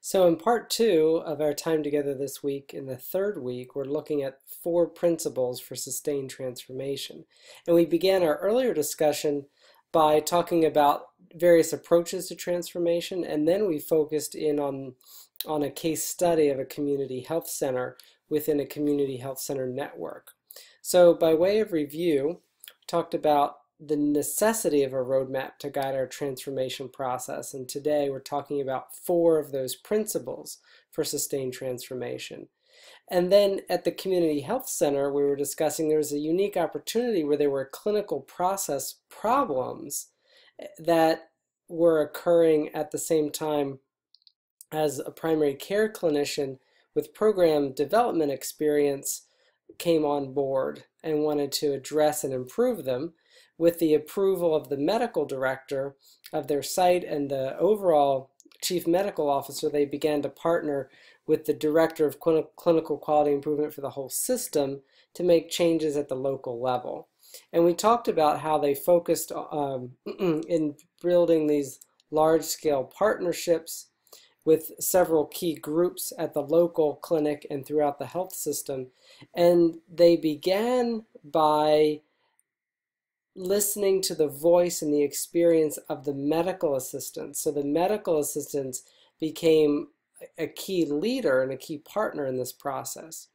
So in part two of our time together this week, in the third week, we're looking at 4 principles for sustained transformation. And we began our earlier discussion by talking about various approaches to transformation, and then we focused in on a case study of a community health center within a community health center network. So by way of review, talked about the necessity of a roadmap to guide our transformation process. And today we're talking about 4 of those principles for sustained transformation. And then at the Community Health Center, we were discussing there was a unique opportunity where there were clinical process problems that were occurring at the same time as a primary care clinician with program development experience came on board and wanted to address and improve them. With the approval of the medical director of their site and the overall chief medical officer, they began to partner with the director of clinical quality improvement for the whole system to make changes at the local level. And we talked about how they focused in building these large-scale partnerships with several key groups at the local clinic and throughout the health system. And they began by listening to the voice and the experience of the medical assistants. So the medical assistants became a key leader and a key partner in this process.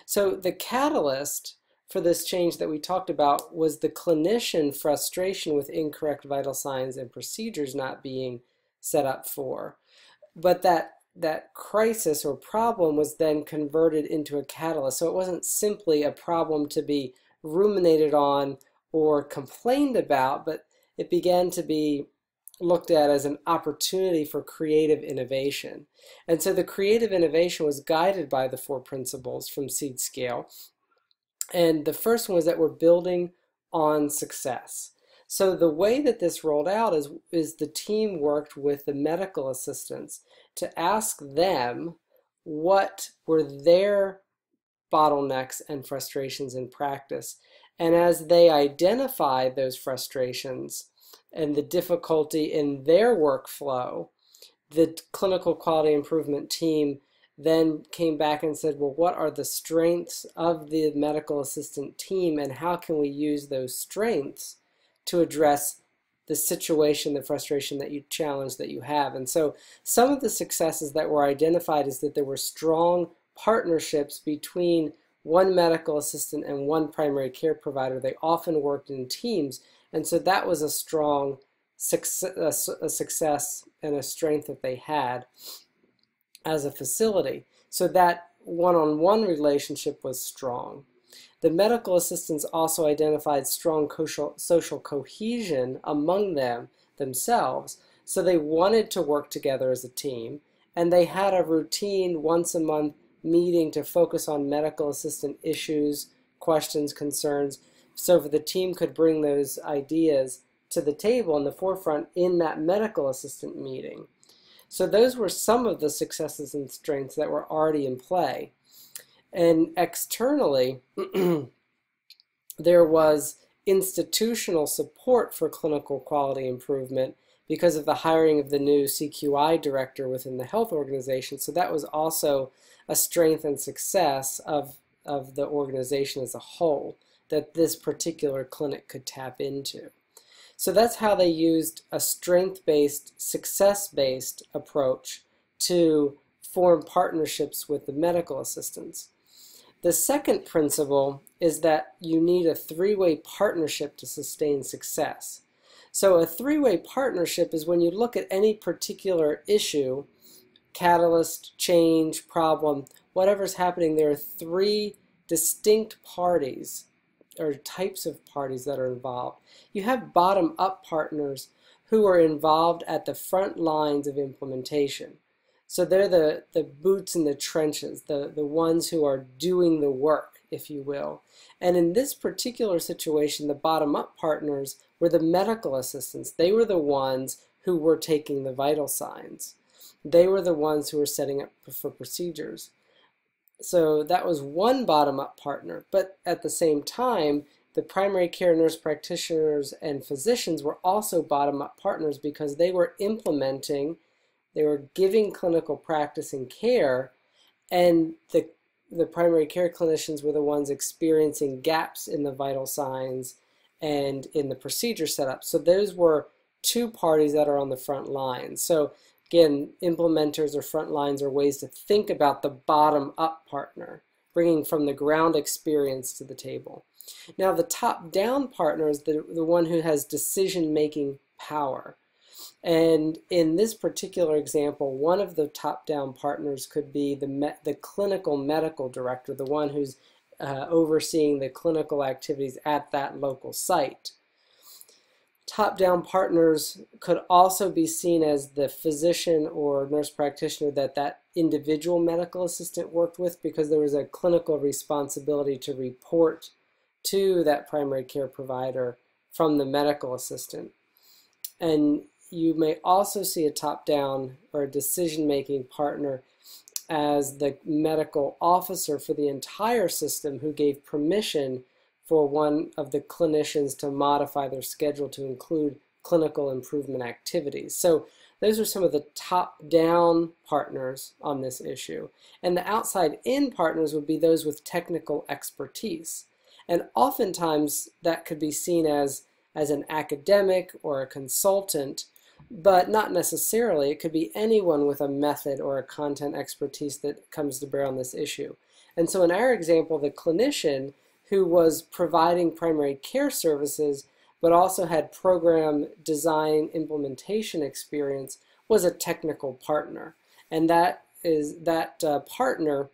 So the catalyst for this change that we talked about was the clinician frustration with incorrect vital signs and procedures not being set up for. But that crisis or problem was then converted into a catalyst. So it wasn't simply a problem to be ruminated on or complained about, but it began to be looked at as an opportunity for creative innovation. And so the creative innovation was guided by the 4 principles from Seed Scale. And the first one was that we're building on success. So the way that this rolled out is the team worked with the medical assistants to ask them what were their bottlenecks and frustrations in practice. And as they identified those frustrations and the difficulty in their workflow, the clinical quality improvement team then came back and said, well, what are the strengths of the medical assistant team and how can we use those strengths to address the situation, the frustration that you challenge that you have. And so some of the successes that were identified is that there were strong partnerships between one medical assistant and one primary care provider. They often worked in teams, and so that was a strong success and a strength that they had as a facility. So that one-on-one relationship was strong. The medical assistants also identified strong social cohesion among themselves, so they wanted to work together as a team, and they had a routine once-a-month meeting to focus on medical assistant issues, questions, concerns, so the team could bring those ideas to the table in the forefront in that medical assistant meeting. So those were some of the successes and strengths that were already in play. And externally, there was institutional support for clinical quality improvement because of the hiring of the new CQI director within the health organization. So that was also a strength and success of the organization as a whole that this particular clinic could tap into. So that's how they used a strength-based, success-based approach to form partnerships with the medical assistants. The second principle is that you need a 3-way partnership to sustain success. So a 3-way partnership is when you look at any particular issue, catalyst, change, problem, whatever's happening, there are 3 distinct parties or types of parties that are involved. You have bottom-up partners who are involved at the front lines of implementation. So they're the boots in the trenches, the ones who are doing the work, if you will. And in this particular situation, the bottom-up partners were the medical assistants. They were the ones who were taking the vital signs. They were the ones who were setting up for procedures. So that was one bottom-up partner. But at the same time, the primary care nurse practitioners and physicians were also bottom-up partners because they were implementing They were giving clinical practice and care, and the primary care clinicians were the ones experiencing gaps in the vital signs and in the procedure setup. So those were two parties that are on the front lines. So again, implementers or front lines are ways to think about the bottom-up partner, bringing from the ground experience to the table. Now the top-down partner is the one who has decision-making power. And in this particular example, one of the top-down partners could be the clinical medical director, the one who's overseeing the clinical activities at that local site. Top-down partners could also be seen as the physician or nurse practitioner that individual medical assistant worked with, because there was a clinical responsibility to report to that primary care provider from the medical assistant. And you may also see a top-down or a decision-making partner as the medical officer for the entire system, who gave permission for one of the clinicians to modify their schedule to include clinical improvement activities. So those are some of the top-down partners on this issue. And the outside-in partners would be those with technical expertise. And oftentimes that could be seen as an academic or a consultant, but not necessarily. It could be anyone with a method or a content expertise that comes to bear on this issue. And so in our example, the clinician who was providing primary care services but also had program design implementation experience was a technical partner. And that partner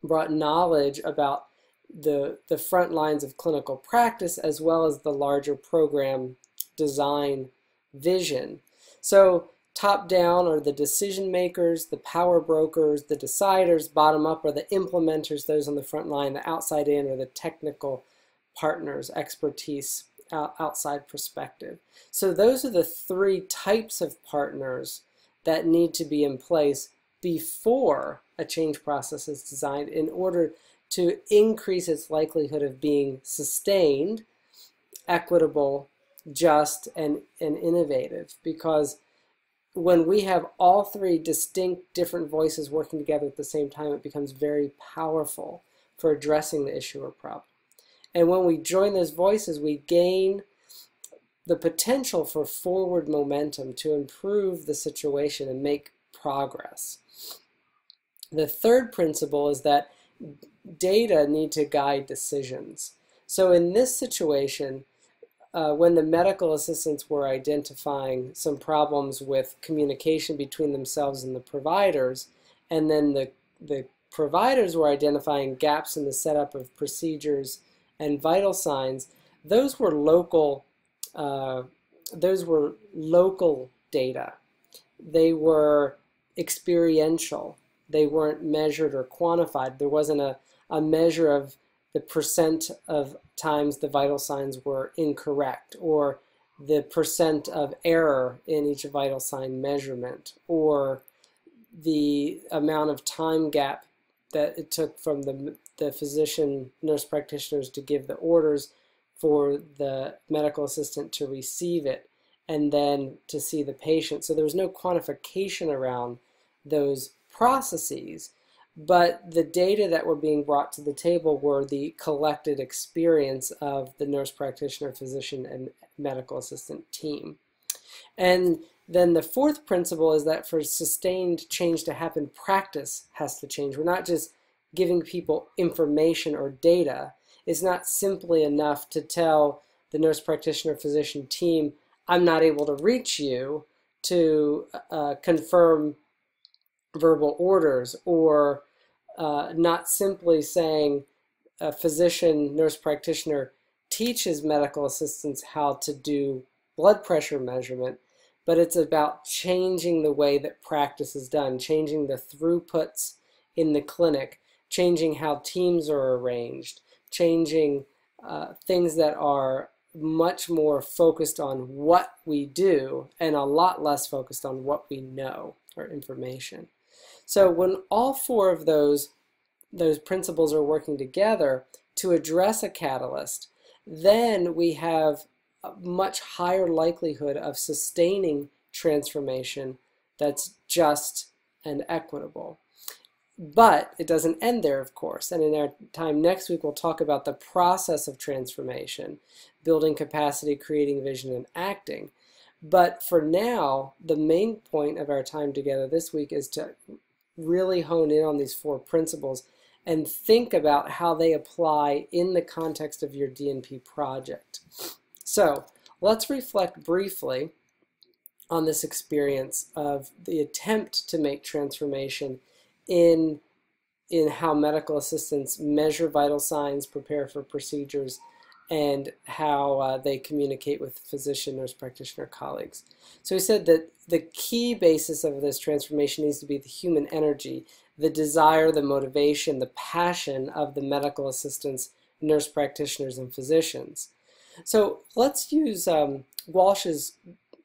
brought knowledge about the front lines of clinical practice as well as the larger program design vision. So top down are the decision makers, the power brokers, the deciders. Bottom up are the implementers, those on the front line. The outside in are the technical partners, expertise, outside perspective. So those are the three types of partners that need to be in place before a change process is designed in order to increase its likelihood of being sustained, equitable, just, and innovative. Because when we have all three distinct different voices working together at the same time, it becomes very powerful for addressing the issue or problem. And when we join those voices, we gain the potential for forward momentum to improve the situation and make progress. The third principle is that data need to guide decisions. So in this situation, when the medical assistants were identifying some problems with communication between themselves and the providers, and then the providers were identifying gaps in the setup of procedures and vital signs, those were local data. They were experiential. They weren't measured or quantified. There wasn't a measure of the percent of times the vital signs were incorrect, or the percent of error in each vital sign measurement, or the amount of time gap that it took from the physician, nurse practitioners to give the orders for the medical assistant to receive it and then to see the patient. So there was no quantification around those processes, but the data that were being brought to the table were the collected experience of the nurse practitioner, physician, and medical assistant team. And then the fourth principle is that for sustained change to happen, practice has to change. We're not just giving people information or data. It's not simply enough to tell the nurse practitioner, physician team, I'm not able to reach you to confirm verbal orders, or not simply saying a physician, nurse practitioner teaches medical assistants how to do blood pressure measurement, but it's about changing the way that practice is done, changing the throughputs in the clinic, changing how teams are arranged, changing things that are much more focused on what we do and a lot less focused on what we know or information. So when all four of those principles are working together to address a catalyst, then we have a much higher likelihood of sustaining transformation that's just and equitable. But it doesn't end there, of course, and in our time next week we'll talk about the process of transformation, building capacity, creating vision, and acting. But for now, the main point of our time together this week is to really hone in on these 4 principles and think about how they apply in the context of your DNP project. So let's reflect briefly on this experience of the attempt to make transformation in how medical assistants measure vital signs, prepare for procedures, and how they communicate with physician, nurse practitioner colleagues. So we said that the key basis of this transformation needs to be the human energy, the desire, the motivation, the passion of the medical assistants, nurse practitioners, and physicians. So let's use Walsh's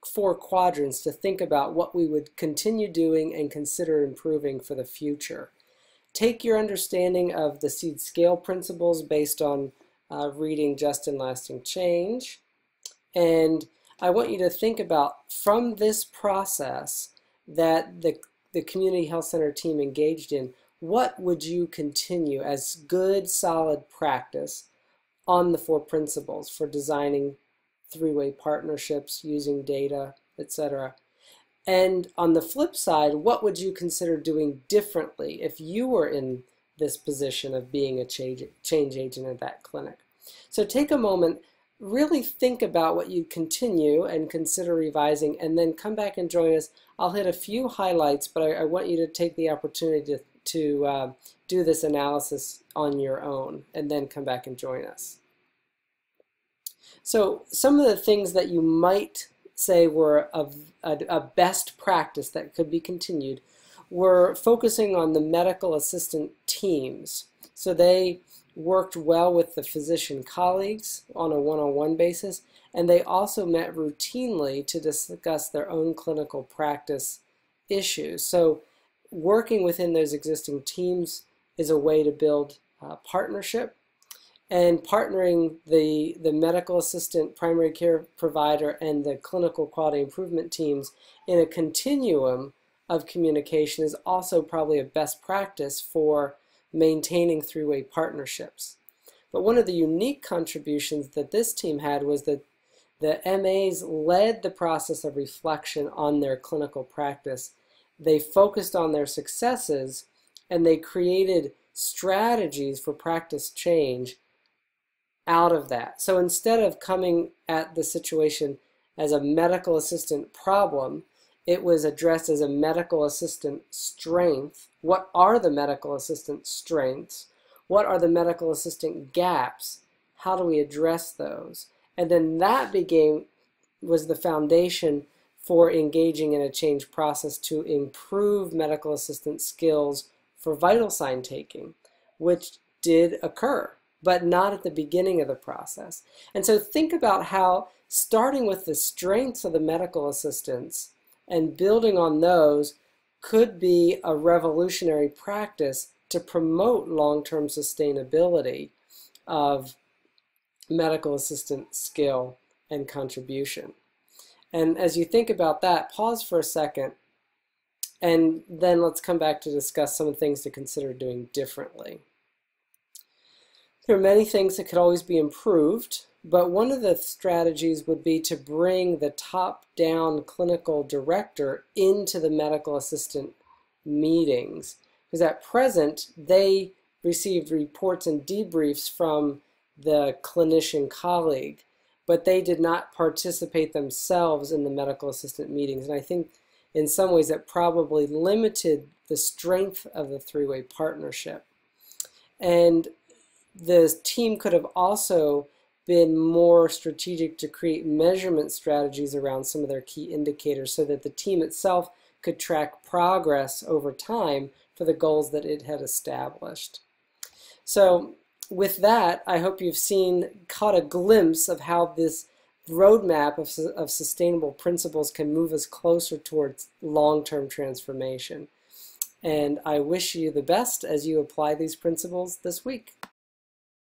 4 quadrants to think about what we would continue doing and consider improving for the future. Take your understanding of the seed scale principles based on reading Just and Lasting Change, and I want you to think about, from this process that the Community Health Center team engaged in, what would you continue as good, solid practice on the 4 principles for designing 3-way partnerships, using data, etc. And on the flip side, what would you consider doing differently if you were in this position of being a change agent at that clinic? So take a moment, really think about what you continue and consider revising, and then come back and join us. I'll hit a few highlights, but I want you to take the opportunity to do this analysis on your own, and then come back and join us. So some of the things that you might say were a best practice that could be continued were focusing on the medical assistant teams. So they worked well with the physician colleagues on a one-on-one basis, and they also met routinely to discuss their own clinical practice issues. So working within those existing teams is a way to build partnership, and partnering the medical assistant, primary care provider, and the clinical quality improvement teams in a continuum of communication is also probably a best practice for maintaining 3-way partnerships. But one of the unique contributions that this team had was that the MAs led the process of reflection on their clinical practice. They focused on their successes, and they created strategies for practice change out of that. So instead of coming at the situation as a medical assistant problem, it was addressed as a medical assistant strength. What are the medical assistant strengths? What are the medical assistant gaps? How do we address those? And then that was the foundation for engaging in a change process to improve medical assistant skills for vital sign taking, which did occur, but not at the beginning of the process. And so think about how starting with the strengths of the medical assistants and building on those could be a revolutionary practice to promote long-term sustainability of medical assistant skill and contribution. And as you think about that, pause for a second, and then let's come back to discuss some of the things to consider doing differently. There are many things that could always be improved, but one of the strategies would be to bring the top-down clinical director into the medical assistant meetings, because at present they received reports and debriefs from the clinician colleague, but they did not participate themselves in the medical assistant meetings. And I think in some ways that probably limited the strength of the 3-way partnership. And the team could have also been more strategic to create measurement strategies around some of their key indicators so that the team itself could track progress over time for the goals that it had established. So with that, I hope you've caught a glimpse of how this roadmap of sustainable principles can move us closer towards long-term transformation. And I wish you the best as you apply these principles this week.